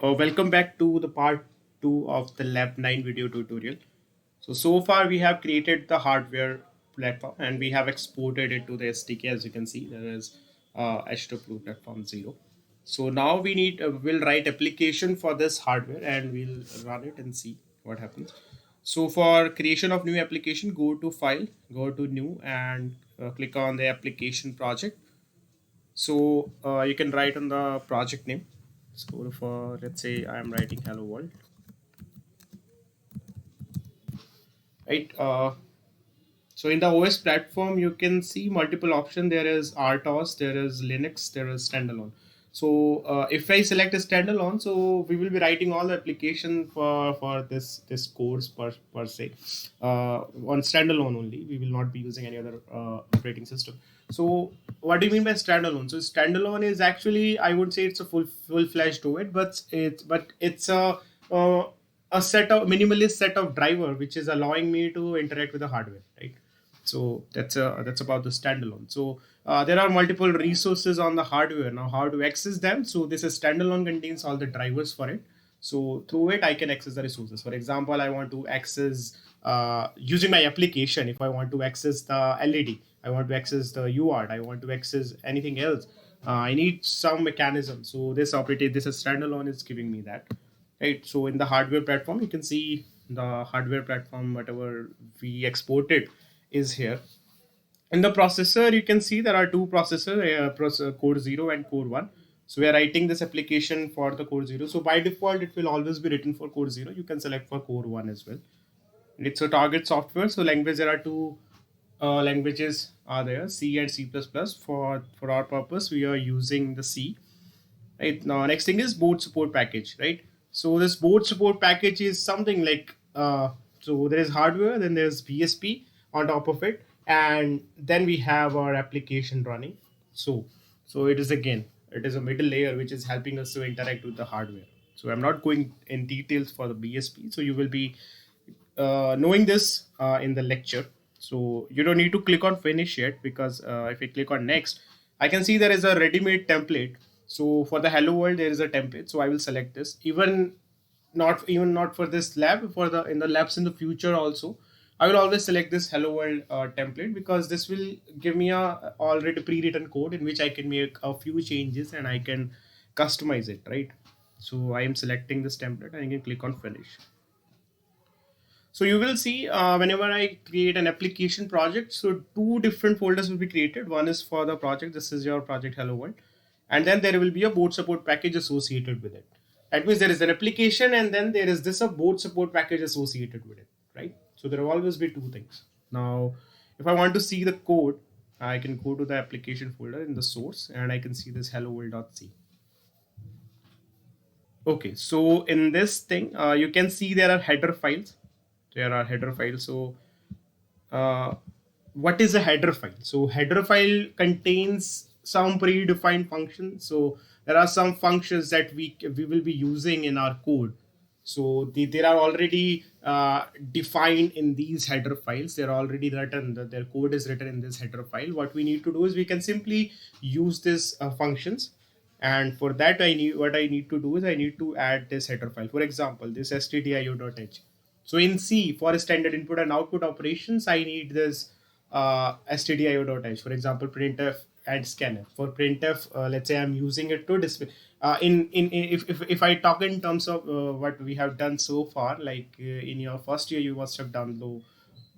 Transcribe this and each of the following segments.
Welcome back to the part 2 of the Lab 9 video tutorial. So far we have created the hardware platform and we have exported it to the SDK. As you can see, there is H2 platform 0. So now we'll write application for this hardware and we'll run it and see what happens. So for creation of new application, go to file, go to new and click on the application project. So you can write on the project name. So for, let's say I'm writing hello world, right? So in the OS platform, you can see multiple options. There is RTOS, there is Linux, there is standalone. So if I select a standalone, so we will be writing all the application for this course per se on standalone only. We will not be using any other operating system. So what do you mean by standalone? So standalone is actually, I would say it's a full fledged to it, but it's uh, a set of minimalist set of driver which is allowing me to interact with the hardware, right? So that's about the standalone. So there are multiple resources on the hardware. Now how to access them? So this is standalone, contains all the drivers for it. So through it I can access the resources. For example, I want to access using my application. If I want to access the LED, I want to access the UART, I want to access anything else, I need some mechanism. So this is standalone is giving me that, right? So in the hardware platform, you can see the hardware platform, whatever we exported is here. In the processor, you can see there are two processors, core 0 and core 1. So we are writing this application for the core 0. So by default, it will always be written for core 0. You can select for core 1 as well. It's a target software. So language, there are two languages are there, C and C++. For our purpose, we are using the C. Right now, next thing is board support package, right? So this board support package is something like so there is hardware, then there's BSP on top of it, and then we have our application running. So it is again, it is a middle layer which is helping us to interact with the hardware. So I'm not going in details for the BSP. So you will be knowing this in the lecture. So you don't need to click on finish yet, because if I click on next, I can see there is a ready-made template. So for the hello world, there is a template. So I will select this. Even not for this lab, for the in the labs in the future also, I will always select this hello world template, because this will give me a already pre-written code in which I can make a few changes and I can customize it, right? So I am selecting this template and I can click on finish. So you will see whenever I create an application project, so two different folders will be created. One is for the project. This is your project Hello World. And then there will be a board support package associated with it. That means there is an application and then there is this a board support package associated with it, right? So there will always be two things. Now, if I want to see the code, I can go to the application folder in the source and I can see this hello world.c. Okay, so in this thing, you can see there are header files. There are header files. So uh, what is a header file? So header file contains some predefined functions. So there are some functions that we will be using in our code. So they are already defined in these header files. They're already written. Their code is written in this header file. What we need to do is we can simply use these functions, and for that I need to do is I need to add this header file. For example, this stdio.h. So in C, for standard input and output operations, I need this stdio.h. For example, printf and scanf. For printf, let's say I'm using it to display. If I talk in terms of what we have done so far, like in your first year, you must have done low.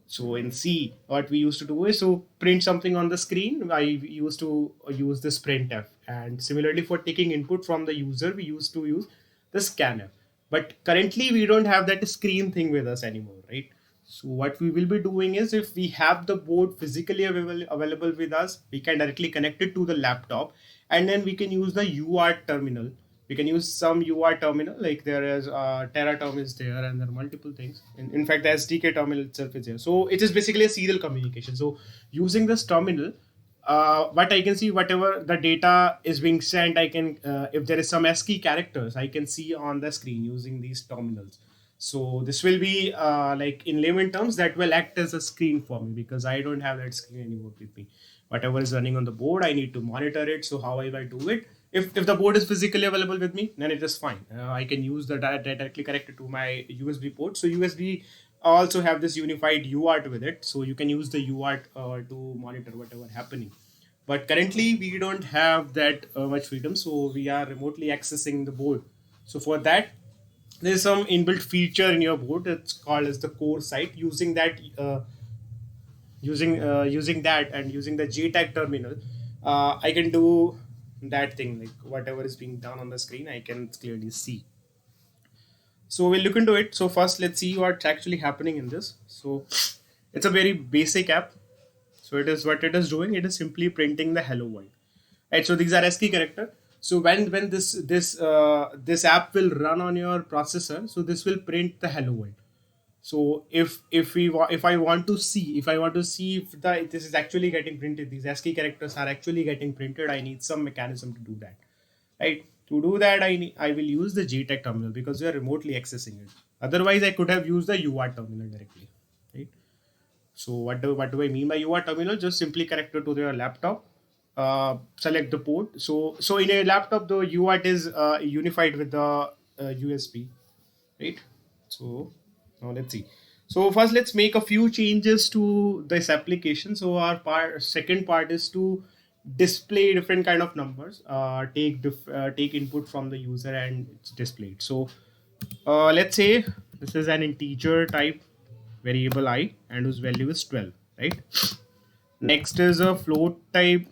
So in C, what we used to do is so print something on the screen. I used to use this printf, and similarly for taking input from the user, we used to use the scanf. But currently, we don't have that screen thing with us anymore, right? So what we will be doing is, if we have the board physically available with us, we can directly connect it to the laptop, and then we can use the UART terminal. We can use some UART terminal, like there is Terraterm is there, and there are multiple things. In fact, the SDK terminal itself is there. So it is basically a serial communication. So using this terminal, what I can see, whatever the data is being sent, I can, if there is some ASCII characters, I can see on the screen using these terminals. So this will be like in layman terms, that will act as a screen for me, because I don't have that screen anymore with me. Whatever is running on the board, I need to monitor it. So how I will do it? If the board is physically available with me, then it is fine. I can use the directly connected to my USB port. So USB also have this unified UART with it, so you can use the UART to monitor whatever happening. But currently we don't have that much freedom, so we are remotely accessing the board. So for that, there's some inbuilt feature in your board. It's called as the core site. Using that and using the JTAG terminal, I can do that thing, like whatever is being done on the screen, I can clearly see. So we'll look into it. So first, let's see what's actually happening in this. So it's a very basic app. So it is what it is doing. It is simply printing the hello world. Right. So these are ASCII character. So when this app will run on your processor, so this will print the hello world. So if I want to see if this is actually getting printed, these ASCII characters are actually getting printed, I need some mechanism to do that. Right. To do that, I will use the JTAG terminal because we are remotely accessing it. Otherwise, I could have used the UART terminal directly. Right. So what do I mean by UART terminal? Just simply connect it to your laptop. Select the port. So in a laptop, the UART is unified with the USB, right? So now let's see. So first, let's make a few changes to this application. So our second part is to display different kind of numbers. Take input from the user and it's displayed. So let's say this is an integer type variable I and whose value is 12, right? Next is a float type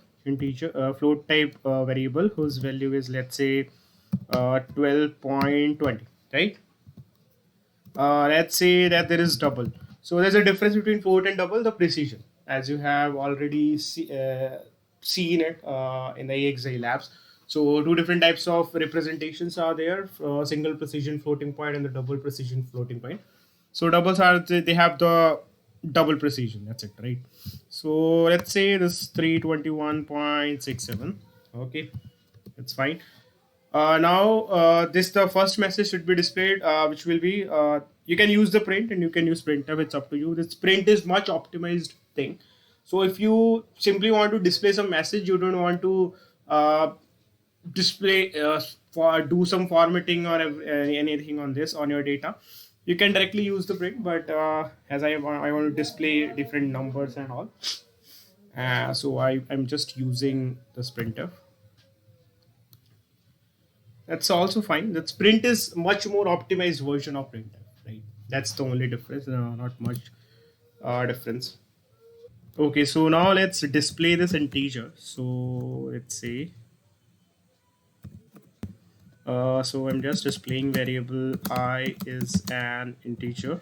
variable whose value is, let's say, 12.20, right? Let's say that there is double. So there's a difference between float and double, the precision, as you have already seen it in the AXI labs. So two different types of representations are there: single precision floating point and the double precision floating point. So doubles are they have the double precision. That's it, right? So let's say this 321.67. Okay, that's fine. Now this the first message should be displayed, which will be you can use the print and you can use printf. It's up to you. This print is much optimized thing. So if you simply want to display some message, you don't want to display for do some formatting or anything on this on your data, you can directly use the print. But as I want to display different numbers and all, so I'm just using this printf. That's also fine. That print is much more optimized version of printf, right? That's the only difference. Not much difference. Okay, so now let's display this integer. So let's say, so I'm just displaying variable I is an integer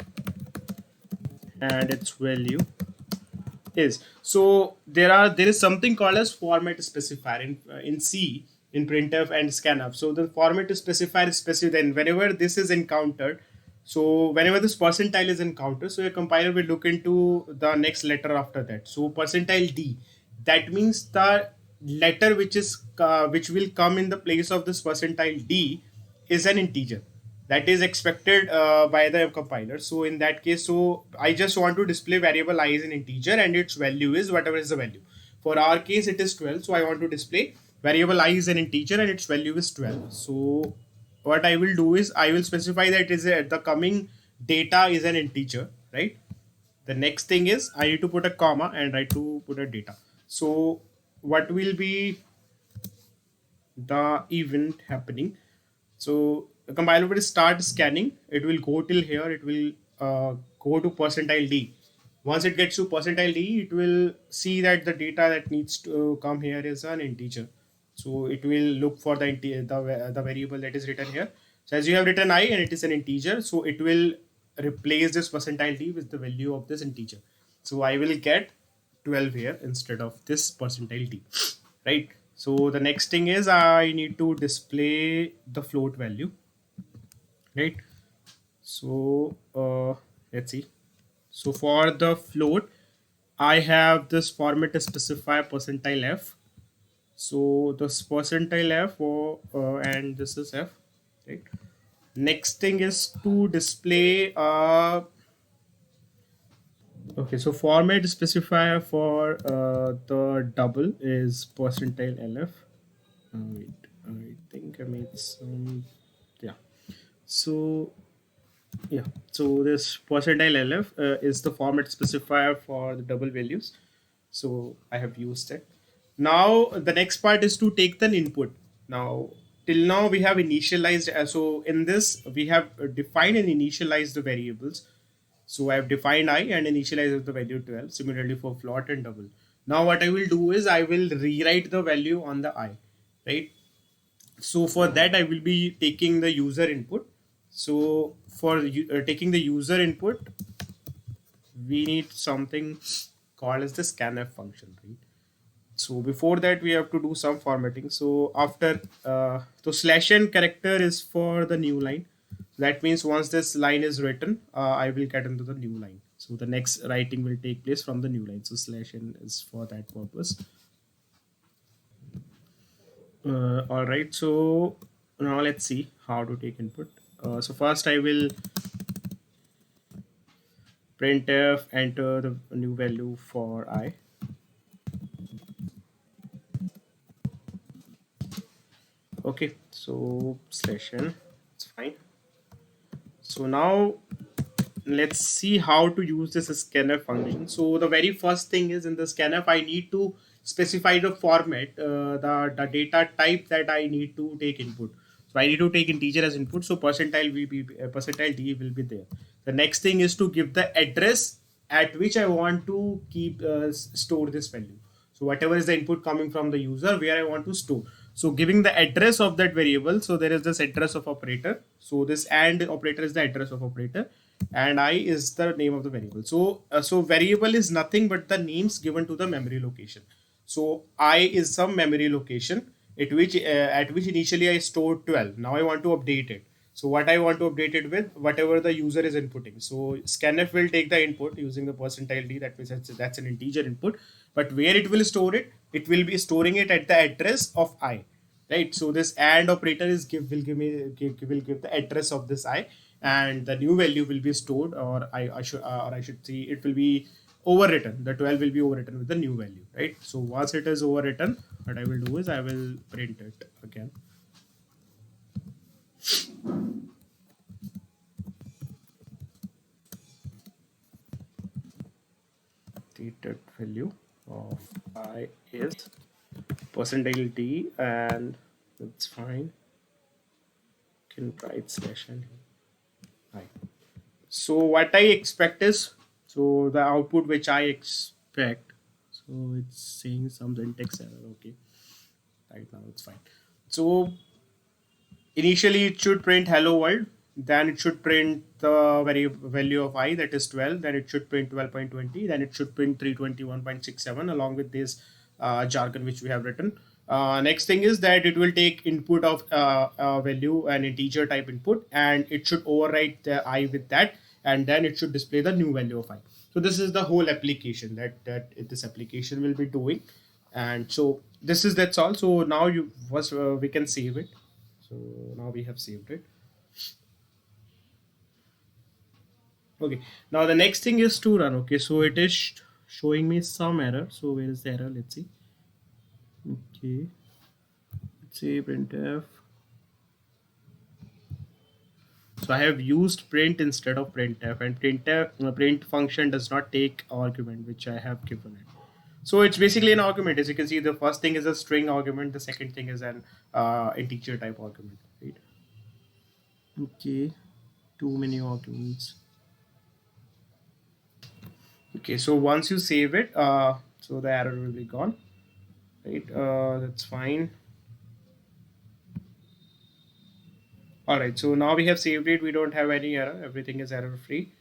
and its value is. So there is something called as format specifier in C, in printf and scanf. So the format specifier is specific. Then whenever this is encountered, so whenever this percentile is encountered, so your compiler will look into the next letter after that. So percentile D, that means the letter which will come in the place of this percentile D is an integer that is expected by the compiler. So in that case, so I just want to display variable I is an integer and its value is whatever is the value. For our case, it is 12. So I want to display variable I is an integer and its value is 12. So what I will do is I will specify that the coming data is an integer, right? The next thing is I need to put a comma and I to put a data. So what will be the event happening? So the compiler will start scanning. It will go till here. It will go to percentile D. Once it gets to percentile D, it will see that the data that needs to come here is an integer. So it will look for the variable that is written here. So as you have written I and it is an integer, so it will replace this percentile D with the value of this integer. So I will get 12 here instead of this percentile D, right? So the next thing is I need to display the float value, right? So let's see. So for the float, I have this format specifier percentile f. So this percentile f and this is f, right? Next thing is to display okay, so format specifier for the double is percentile lf. Wait. think I made some. Yeah. So yeah. So this percentile LF is the format specifier for the double values. So I have used it. Now the next part is to take the input. Now till now we have initialized. So in this we have defined and initialized the variables. So I have defined I and initialized the value 12. Similarly for float and double. Now what I will do is I will rewrite the value on the I, right? So for that I will be taking the user input. So for taking the user input, we need something called as the scanf function, right? So before that we have to do some formatting. So after so slash n character is for the new line. That means once this line is written, I will get into the new line. So the next writing will take place from the new line. So slash n is for that purpose. All right. So now let's see how to take input. So first I will printf enter the new value for I. Okay. So slash n. It's fine. So now let's see how to use this scanf function. So the very first thing is in the scanf, I need to specify the format, the data type that I need to take input. So I need to take integer as input. So percentile will be percentile d will be there. The next thing is to give the address at which I want to keep store this value. So whatever is the input coming from the user, where I want to store. So giving the address of that variable. So there is this address of operator. So this AND operator is the address of operator, and I is the name of the variable. So variable is nothing but the names given to the memory location. So I is some memory location at which initially I stored 12. Now I want to update it. So what I want to update it with, whatever the user is inputting. So scanf will take the input using the percentile d. That means that's an integer input. But where it will store it, it will be storing it at the address of I, right? So this AND operator is will give the address of this I, and the new value will be stored, or I should see it will be overwritten. The 12 will be overwritten with the new value, right? So once it is overwritten, what I will do is I will print it again. Stated value of I is percentile d, and that's fine. Can write slash n I. So what I expect is, so the output which I expect, so it's saying some syntax error. Okay, right now it's fine. So initially it should print hello world, then it should print the value of I, that is 12, then it should print 12.20, then it should print 321.67 along with this jargon which we have written. Next thing is that it will take input of value, an integer type input, and it should overwrite the I with that, and then it should display the new value of I. So this is the whole application that this application will be doing. And so that's all. So now we can save it. So now we have saved it. Okay, now the next thing is to run. Okay, so it is showing me some error. So where is the error? Let's see. Okay, let's see printf. So I have used print instead of printf, and print function does not take argument which I have given it. So it's basically an argument. As you can see, the first thing is a string argument. The second thing is an integer type argument. Right? Okay, too many arguments. Okay, so once you save it, so the error will be gone, right? That's fine. All right, so now we have saved it. We don't have any error. Everything is error free.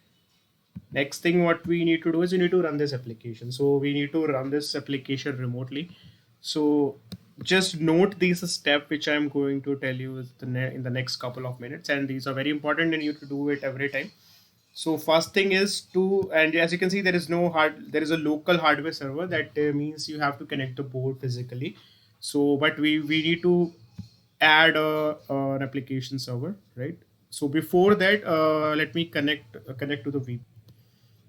Next thing what we need to do is we need to run this application. So we need to run this application remotely. So just note these steps which I'm going to tell you in the next couple of minutes, and these are very important and you have to do it every time. So first thing is to, and as you can see, there is a local hardware server. That means you have to connect the board physically. So, but we need to add an application server, right? So before that, let me connect to the VPN.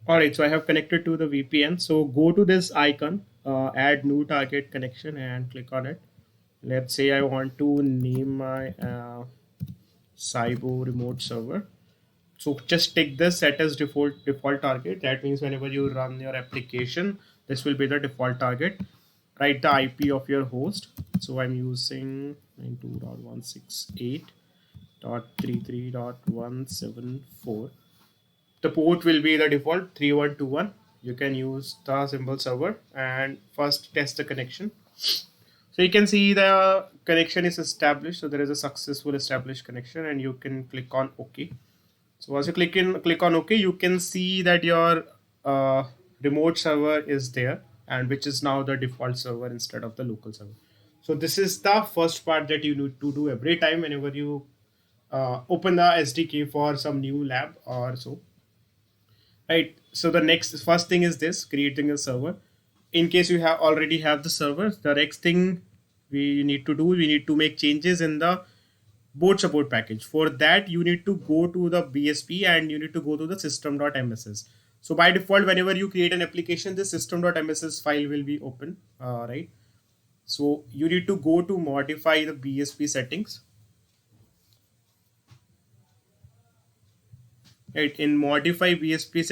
All right, so I have connected to the VPN. So go to this icon, add new target connection, and click on it. Let's say I want to name my Cybo remote server. So just take this set as default target. That means whenever you run your application, this will be the default target. Write the IP of your host. So I'm using 92.168.33.174. The port will be the default 3121. You can use the symbol server and first test the connection. So you can see the connection is established. So there is a successful established connection, and you can click on OK. So once you click on OK, you can see that your remote server is there, and which is now the default server instead of the local server. So this is the first part that you need to do every time whenever you open the SDK for some new lab or so. Right. So the next first thing is this: creating a server. In case you have already have the server, the next thing we need to do, we need to make changes in the board support package. For that, you need to go to the BSP and you need to go to the system.mss. So by default, whenever you create an application, the system.mss file will be open, right? So you need to go to modify the BSP settings. Right, in modify BSP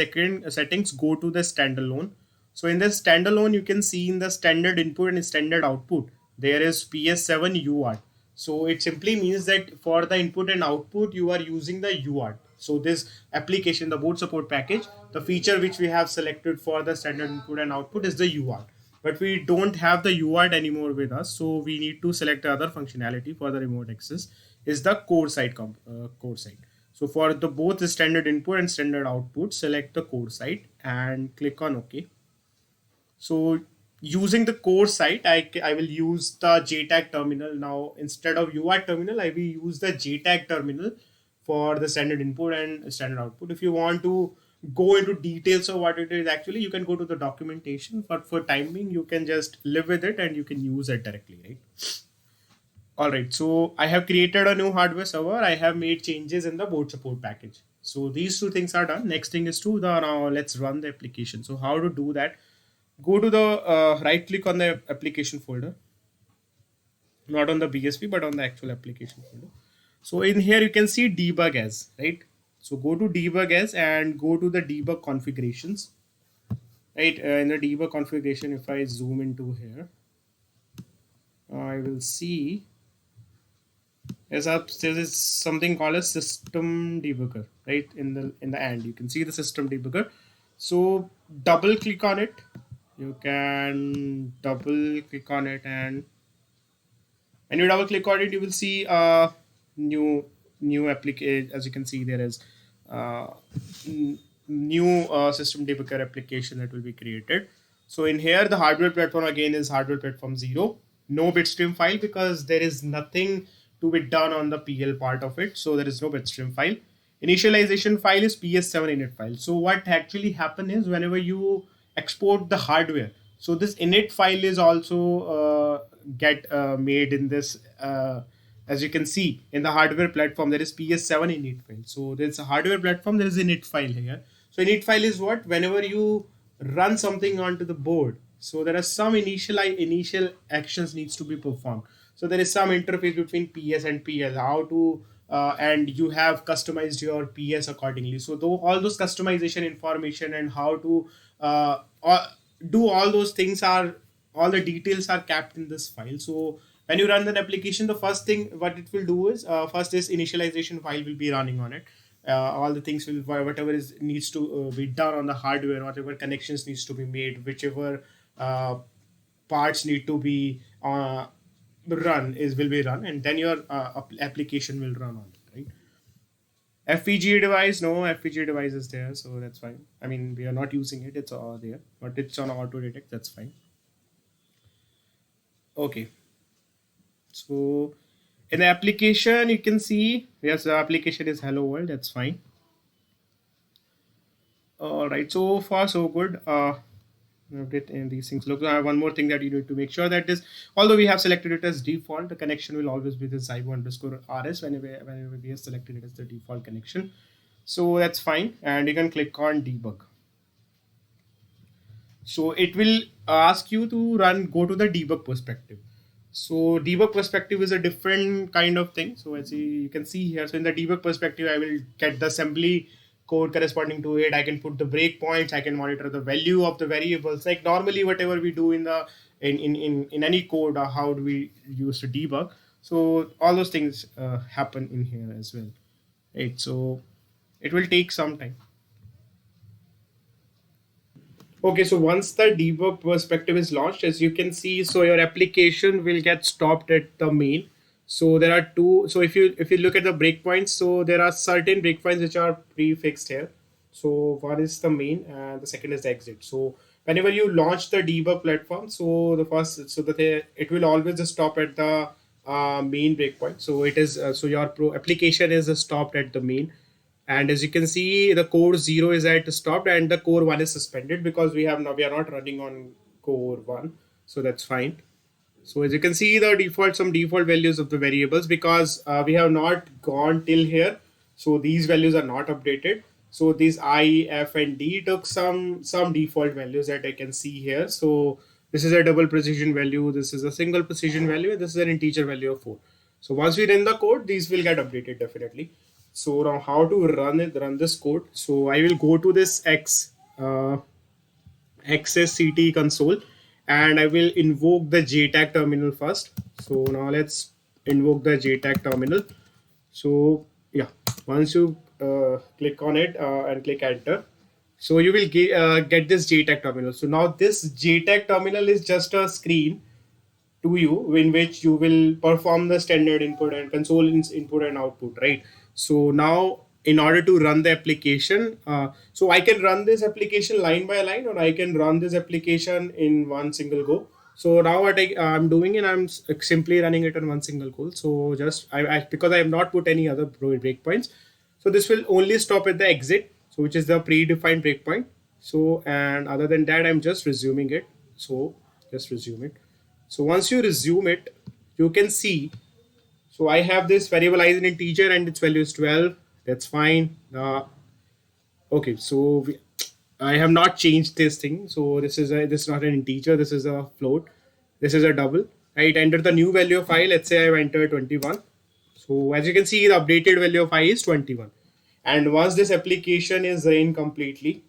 settings, go to the standalone. So in the standalone, you can see in the standard input and standard output, there is PS7 UART. So it simply means that for the input and output, you are using the UART. So this application, the board support package, the feature which we have selected for the standard input and output is the UART. But we don't have the UART anymore with us, so we need to select the other functionality for the remote access is the core site. So for the both the standard input and standard output, select the core site and click on OK. So using the core site, I will use the JTAG terminal now. Instead of UART terminal, I will use the JTAG terminal for the standard input and standard output. If you want to go into details of what it is actually, you can go to the documentation. But for timing, you can just live with it and you can use it directly, right? All right, so I have created a new hardware server. I have made changes in the board support package. So these two things are done. Next thing is to the now let's run the application. So how to do that? Go to the right click on the application folder, not on the BSP but on the actual application folder. So in here you can see debug as, right? So go to debug as and go to the debug configurations. Right, in the debug configuration, if I zoom into here, I will see as up there is something called a system debugger, right? In the end you can see the system debugger. So double click on it. You can double click on it, and when you double click on it, you will see a new application. As you can see, there is uh, new system debugger application that will be created. So in here, the hardware platform again is hardware platform 0. No bitstream file because there is nothing to be done on the PL part of it. So there is no bitstream file. Initialization file is PS7 init file. So what actually happen is whenever you export the hardware, so this init file is also get made in this. As you can see in the hardware platform, there is PS7 init file. So there's a hardware platform. There is init file here. So init file is what whenever you run something onto the board. So there are some initial actions needs to be performed. So there is some interface between PS and PL. How to and you have customized your PS accordingly. So though all those customization information and how to do all those things are all the details are kept in this file. So when you run an application, the first thing what it will do is first this initialization file will be running on it. All the things will whatever is needs to be done on the hardware, whatever connections needs to be made, whichever parts need to be run is will be run, and then your application will run on it, right? FPGA device, no FPGA device is there, so that's fine. I mean, we are not using it; it's there, but it's on auto detect. That's fine. Okay, so in the application, you can see yes, the application is hello world. That's fine. All right, so far so good. Update and these things. Look, I have one more thing that you need to make sure that is, although we have selected it as default, the connection will always be the Zybo underscore RS whenever we have selected it as the default connection. So that's fine, and you can click on debug. So it will ask you to go to the debug perspective. So debug perspective is a different kind of thing. So as you can see here, so in the debug perspective, I will get the assembly code corresponding to it. I can put the breakpoints. I can monitor the value of the variables. Like normally, whatever we do in the in any code, how do we use to debug? So all those things happen in here as well, right? So it will take some time. Okay, so once the debug perspective is launched, as you can see, so your application will get stopped at the main. So there are two. So if you look at the breakpoints, so there are certain breakpoints which are prefixed here. So one is the main, and the second is the exit. So whenever you launch the debug platform, so the first, so that it will always stop at the main breakpoint. So it is so your application is stopped at the main, and as you can see the core 0 is at stopped and the core 1 is suspended because we are not running on core 1, so that's fine. So as you can see the default some default values of the variables, because we have not gone till here, so these values are not updated. So these I, F, and D took some default values that I can see here. So this is a double precision value, this is a single precision value, and this is an integer value of 4. So once we run the code, these will get updated definitely. So now how to run this code? So I will go to this XSCT console, and I will invoke the JTAG terminal first. So now let's invoke the JTAG terminal. So yeah, once you click on it and click enter, so you will get this JTAG terminal. So now this JTAG terminal is just a screen to you in which you will perform the standard input and console input and output, right? So now in order to run the application, so I can run this application line by line, or I can run this application in one single go. So now what I'm doing, and I'm simply running it on one single go. So just because I have not put any other breakpoints, so this will only stop at the exit, so which is the predefined breakpoint. So and other than that, I'm just resuming it. So just resume it. So once you resume it, you can see. So I have this variable I is an integer and its value is 12. That's fine. Okay, so I have not changed this thing. So this is not an integer. This is a float. This is a double. Right. Enter the new value of I. Let's say I've entered 21. So as you can see, the updated value of I is 21. And once this application is ran completely,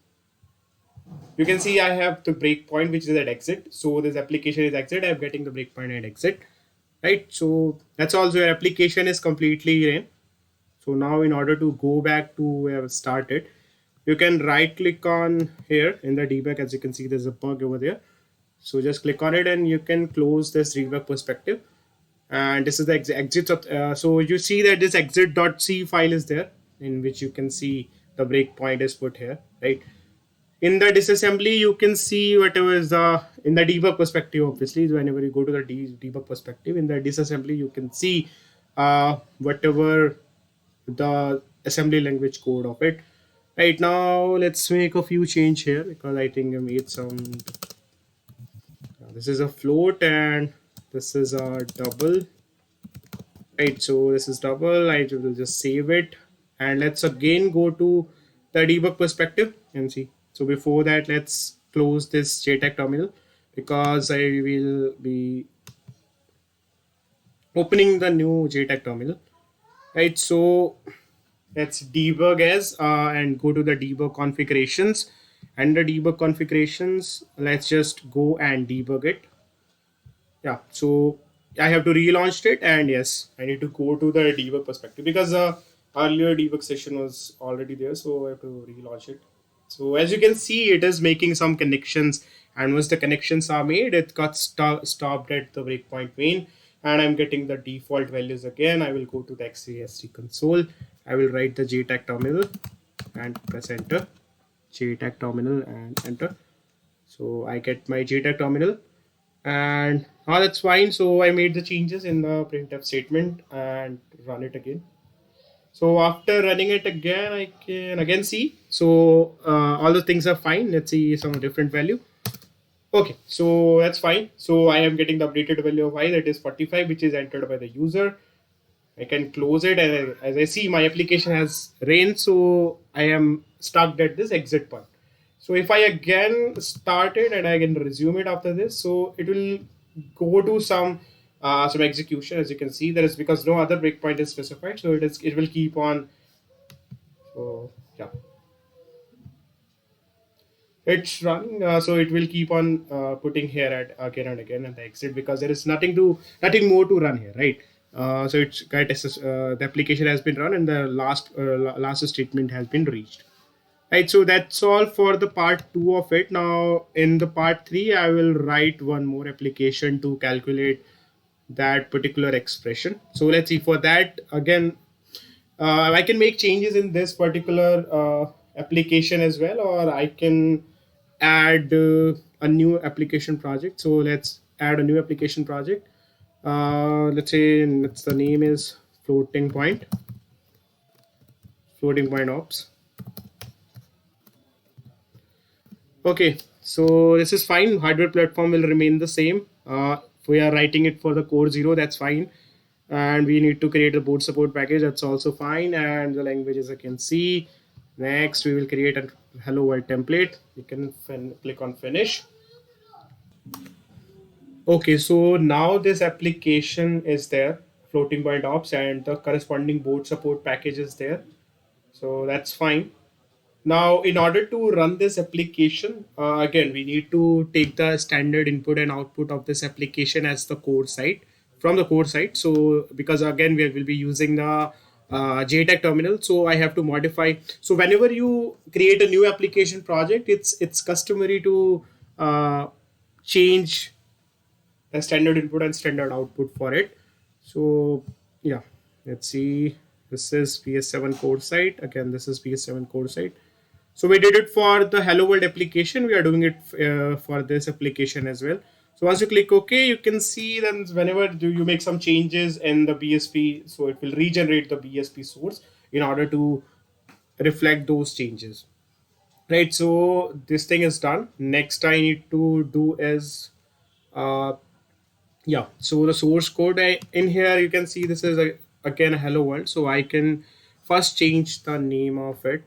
you can see I have the breakpoint which is at exit. So this application is exit. I'm getting the breakpoint at exit, right? So that's also your application is completely ran. So now in order to go back to where I started, you can right click on here in the debug. As you can see, there's a bug over there. So just click on it and you can close this debug perspective. And this is the exit of, so you see that this exit.c file is there, in which you can see the breakpoint is put here, right? In the disassembly you can see whatever is the in the debug perspective. Obviously whenever you go to the debug perspective, in the disassembly you can see whatever the assembly language code of it. Right, now let's make a few change here, because I think I made some. This is a float and this is a double, right? So this is double. I will just save it, and let's again go to the debug perspective and see. So before that, let's close this JTAG terminal, because I will be opening the new JTAG terminal, right? So let's debug as and go to the debug configurations, and the debug configurations, let's just go and debug it. Yeah, so I have to relaunch it, and yes, I need to go to the debug perspective, because the earlier debug session was already there, so I have to relaunch it. So as you can see, it is making some connections, and once the connections are made, it got stopped at the breakpoint main, and I'm getting the default values again. I will go to the XAST console. I will write the JTAG terminal and press enter. JTAG terminal and enter. So I get my JTAG terminal, and that's fine. So I made the changes in the printf statement and run it again. So after running it again, I can again see. So all the things are fine. Let's see some different value. Okay, so that's fine. So I am getting the updated value of I, that is 45, which is entered by the user. I can close it, and as I see, my application has ran, so I am stuck at this exit point. So if I again start it and I can resume it after this, so it will go to some some execution. As you can see, there is, because no other breakpoint is specified, so it will keep on. So yeah, it's running, so it will keep on putting here at again and again at the exit, because there is nothing more to run here, right? So it's got the application has been run, and the last statement has been reached. Right, so that's all for the part two of it. Now, in the part three, I will write one more application to calculate that particular expression. So let's see. For that, again, I can make changes in this particular application as well, or I can add a new application project. So let's add a new application project. Let's say the name is floating point ops. Okay, so this is fine. Hardware platform will remain the same. If we are writing it for the core zero, that's fine. And we need to create a boot support package, that's also fine. And the languages I can see. Next, we will create a hello world template. You can click on finish. Okay, so now this application is there, floating point ops, and the corresponding boot support package is there. So that's fine. Now, in order to run this application, again, we need to take the standard input and output of this application as the core site from the core site. So, because again, we will be using the JTAG terminal, so I have to modify. So, whenever you create a new application project, it's customary to change the standard input and standard output for it. So, yeah, let's see. This is PS7 core site. Again, this is PS7 core site. So we did it for the Hello World application. We are doing it for this application as well. So once you click OK, you can see then whenever you make some changes in the BSP, so it will regenerate the BSP source in order to reflect those changes. Right. So this thing is done. Next, I need to do is uh, yeah. So the source code in here, you can see this is again a Hello World. So I can first change the name of it.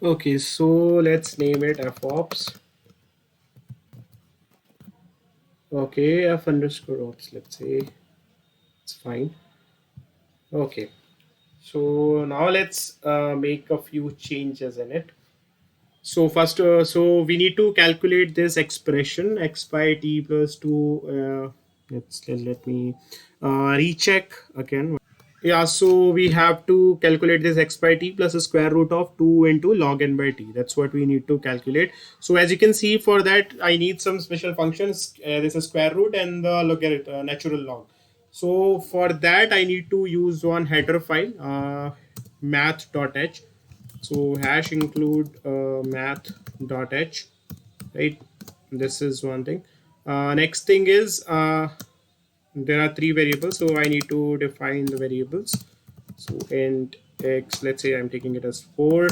Okay, so let's name it fops. Okay, f underscore ops, let's say. It's fine. Okay, so now let's make a few changes in it. So first, so we need to calculate this expression x by t plus 2. Let me recheck again. Yeah, so we have to calculate this x by t plus the square root of 2 into log n by t. That's what we need to calculate. So as you can see, for that I need some special functions. This is square root and the logarithm, natural log. So for that I need to use one header file, math.h. So hash include math.h, right? This is one thing. Next thing is there are three variables, so I need to define the variables. So int x, let's say I'm taking it as 4,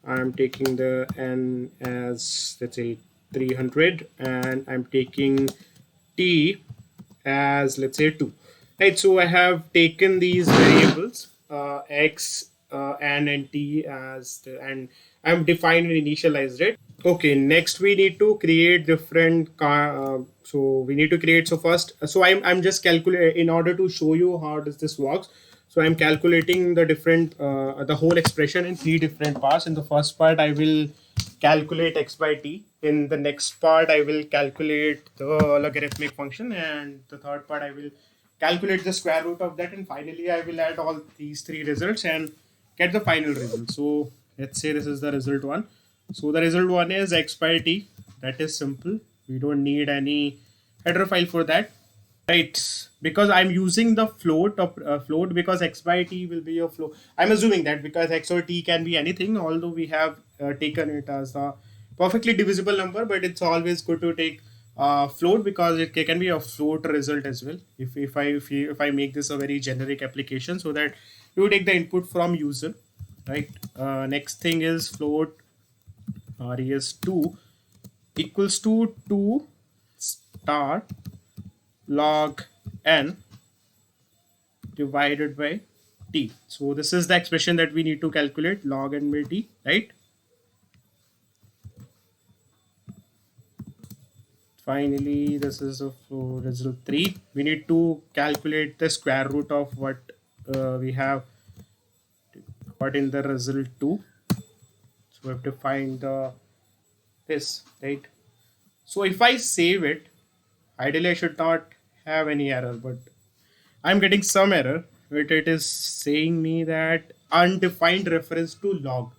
I'm taking the n as, let's say, 300, and I'm taking t as, let's say, 2. Right, so I have taken these variables x, n and t as and I'm defined and initialized it. Okay, next we need to create different so we need to create, so first, so I'm just calculate in order to show you how does this works. So I'm calculating the different the whole expression in three different parts. In the first part I will calculate x by t. In the next part I will calculate the logarithmic function, and the third part I will calculate the square root of that, and finally I will add all these three results and get the final result. So let's say this is the result one. So the result one is x by t. That is simple. We don't need any header file for that, right? Because I'm using the float because x by t will be a float. I'm assuming that because x or t can be anything, although we have taken it as a perfectly divisible number, but it's always good to take float because it can be a float result as well. If I make this a very generic application, so that you take the input from user, right? Next thing is float res2 equals to 2 star log n divided by t. So this is the expression that we need to calculate, log n by t, right? Finally, this is of result 3. We need to calculate the square root of what we have got in the result 2. So we have to find the this, right? So if I save it, ideally I should not have any error, but I'm getting some error. It is saying me that undefined reference to log,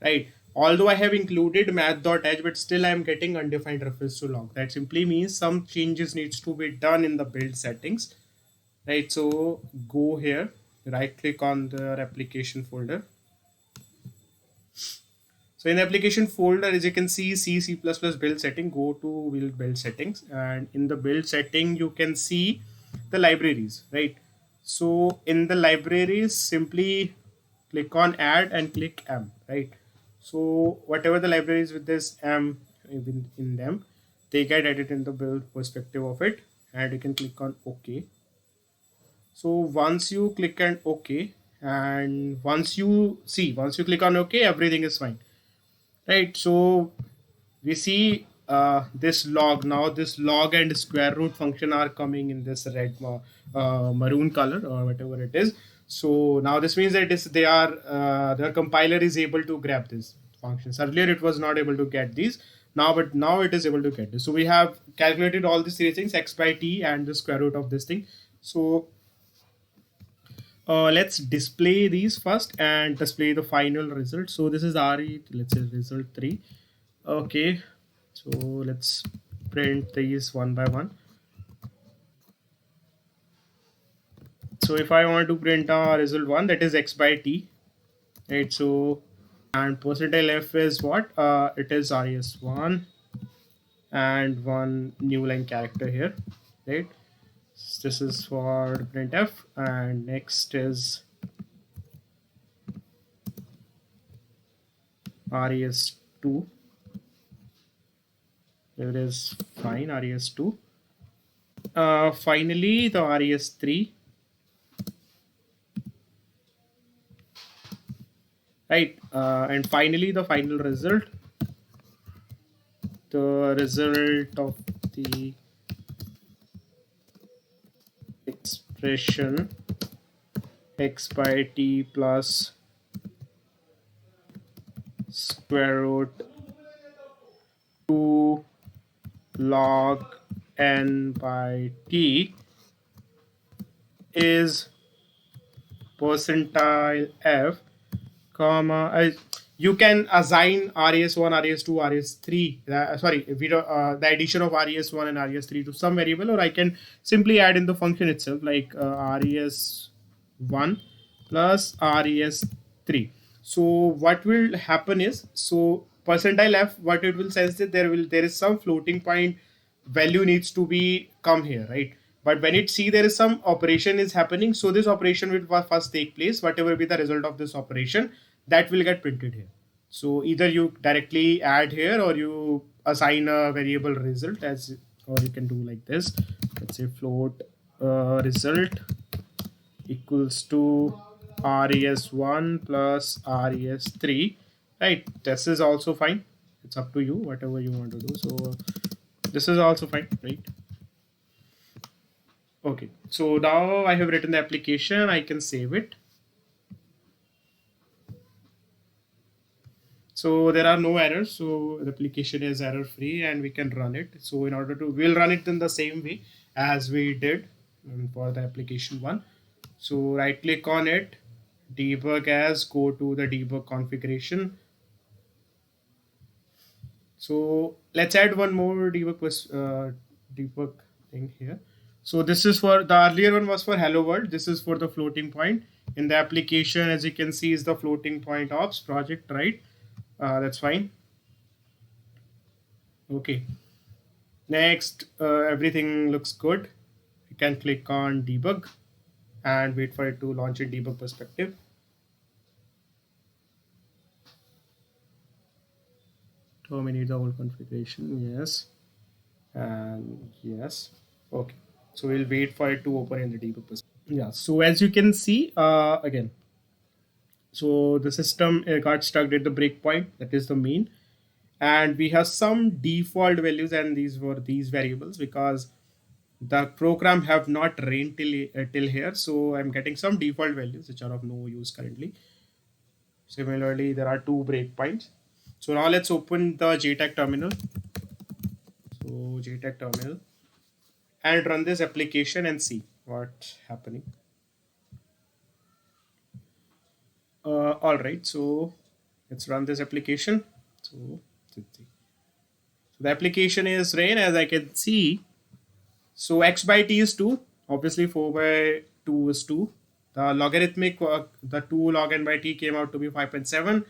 right? Although I have included math.h, but still I'm getting undefined reference to log. That simply means some changes needs to be done in the build settings, right? So go here, right click on the application folder. So in the application folder, as you can see, C++ build setting, go to build settings, and in the build setting, you can see the libraries, right? So in the libraries, simply click on add and click M, right? So whatever the libraries with this M in them, they get added in the build perspective of it, and you can click on OK. So once you click on OK, and once you click on OK, everything is fine. Right, so we see this log now. This log and square root function are coming in this maroon color or whatever it is. So now this means that their compiler is able to grab these functions. Earlier it was not able to get these. But now it is able to get this. So we have calculated all these three things: x by t and the square root of this thing. So let's display these first and display the final result. So this is RE, let's say result 3. Okay, so let's print these one by one. So if I want to print result 1, that is x by t, right? So and percentile f is what? It is res1 and one new line character here, right? This is for printf, and next is res2. It is fine, res2. Finally, the res3, right? And finally, the final result, the result of the expression x by t plus square root 2 log n by t is percentile f, comma, you can assign res1, res2, res3, sorry, if we do, the addition of res1 and res3 to some variable, or I can simply add in the function itself, like res1 plus res3. So what will happen is, so percentile f, what it will sense that there is some floating point value needs to be come here, right? But when it see there is some operation is happening, so this operation will first take place. Whatever be the result of this operation, that will get printed here. So either you directly add here, or you assign a variable result, as or you can do like this. Let's say float result equals to res1 plus res3, right? This is also fine. It's up to you, whatever you want to do. So this is also fine, right? Okay, so now I have written the application. I can save it. So there are no errors. So the application is error free and we can run it. So in order to, we'll run it in the same way as we did for the application one. So right click on it, debug as, go to the debug configuration. So let's add one more debug thing here. So this is for the earlier one was for hello world. This is for the floating point. In the application, as you can see, is the floating point ops project, right? That's fine. Okay. Next, everything looks good. You can click on debug and wait for it to launch in debug perspective. Terminate the whole configuration. Yes. And yes. Okay. So we'll wait for it to open in the debug perspective. Yeah. So as you can see, again, so the system got stuck at the breakpoint. That is the mean. and we have some default values, and these were these variables because the program have not ran till here, so I'm getting some default values which are of no use currently. Similarly, there are two breakpoints. So now let's open the JTAG terminal. So JTAG terminal and run this application and see what's happening. All right, so let's run this application. So the application is ran, as I can see. So x by t is 2. Obviously 4 by 2 is 2. The logarithmic, the 2 log n by t came out to be 5.7.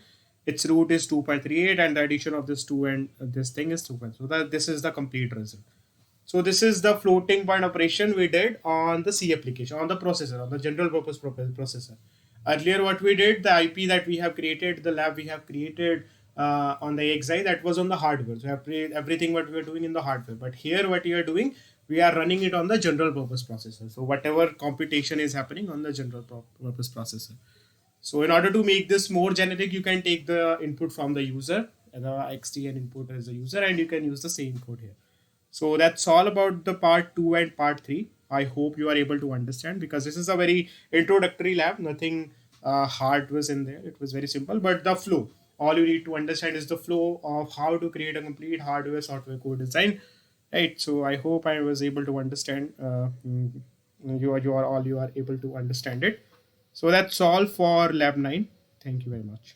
Its root is 2.38, and the addition of this 2 and this thing is 2. So this is the complete result. So this is the floating point operation we did on the C application, on the processor, on the general purpose processor. Earlier, what we did, the IP that we have created, the lab we have created on the XI, that was on the hardware. So everything what we are doing in the hardware. But here, what we are doing, we are running it on the general purpose processor. So whatever computation is happening on the general purpose processor. So in order to make this more generic, you can take the input from the user, and the XTN input as a user, and you can use the same code here. So that's all about the part 2 and part 3. I hope you are able to understand, because this is a very introductory lab. Nothing hard was in there. It was very simple, but the flow. All you need to understand is the flow of how to create a complete hardware software code design. Right. So I hope I was able to understand. You are able to understand it. So that's all for lab 9. Thank you very much.